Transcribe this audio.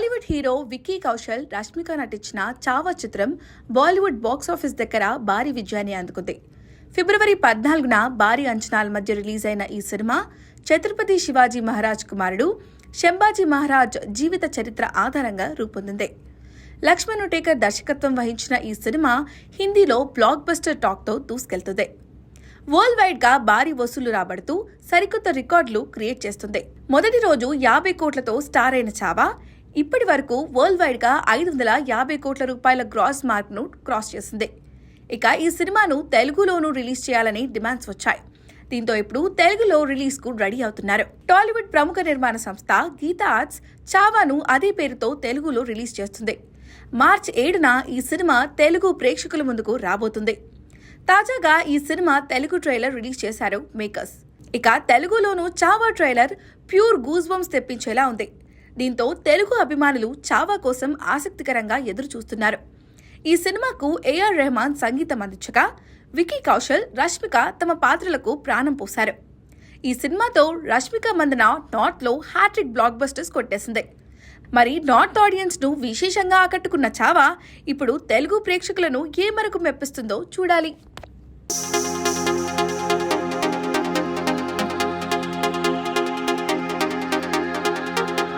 Tollywood hero Vicky Kaushal, Rashmika నటించిన చావా చిత్రం Bollywood box office దగ్గర భారీ విజయాన్ని అందుకుంది. ఫిబ్రవరి 14న భారీ అంచనాల మధ్య రిలీజ్ అయిన ఈ సినిమా ఛత్రపతి శివాజీ మహారాజ్ కుమారుడు శంభాజీ మహారాజ్ జీవిత చరిత్ర ఆధారంగా రూపొందింది. లక్ష్మణ్ ఉటేకర్ దర్శకత్వం వహించిన ఈ సినిమా హిందీలో బ్లాక్ బస్టర్ టాక్తో దూసుకెళ్తుంది. వరల్డ్ వైడ్ గా భారీ వసూళ్లు రాబడుతూ సరికొత్త రికార్డులు క్రియేట్ చేస్తుంది. మొదటి రోజు 50 కోట్లతో స్టార్ అయిన చావా ఇప్పటి వరకు వరల్డ్ వైడ్ గా 550 కోట్ల రూపాయల గ్రాస్ మార్క్ ను క్రాస్ చేసింది. ఇక ఈ సినిమాను తెలుగులోనూ రిలీజ్ చేయాలని డిమాండ్స్ వచ్చాయి. దీంతో ఇప్పుడు తెలుగులో రిలీజ్ కు రెడీ అవుతున్నారు. టాలీవుడ్ ప్రముఖ నిర్మాణ సంస్థ గీతా ఆర్ట్స్ చావాను అదే పేరుతో తెలుగులో రిలీజ్ చేస్తుంది. మార్చి 7న ఈ సినిమా తెలుగు ప్రేక్షకుల ముందుకు రాబోతుంది. తాజాగా ఈ సినిమా తెలుగు ట్రైలర్ రిలీజ్ చేశారు మేకర్స్. ఇక తెలుగులోనూ Chhaava trailer pure goose bumps తెప్పించేలా ఉంది. దీంతో తెలుగు అభిమానులు చావా కోసం ఆసక్తికరంగా ఎదురు చూస్తున్నారు. ఈ సినిమాకు ఏఆర్ రెహమాన్ సంగీతం అందించగా విక్కీ కౌశల్, రష్మిక తమ పాత్రలకు ప్రాణం పోశారు. ఈ సినిమాతో రష్మిక మందన నార్త్లో హ్యాట్రిక్ బ్లాక్ బస్టర్స్ కొట్టేసింది. మరి నార్త్ ఆడియన్స్ ను విశేషంగా ఆకట్టుకున్న చావా ఇప్పుడు తెలుగు ప్రేక్షకులను ఏ మేరకు మెప్పిస్తుందో చూడాలి.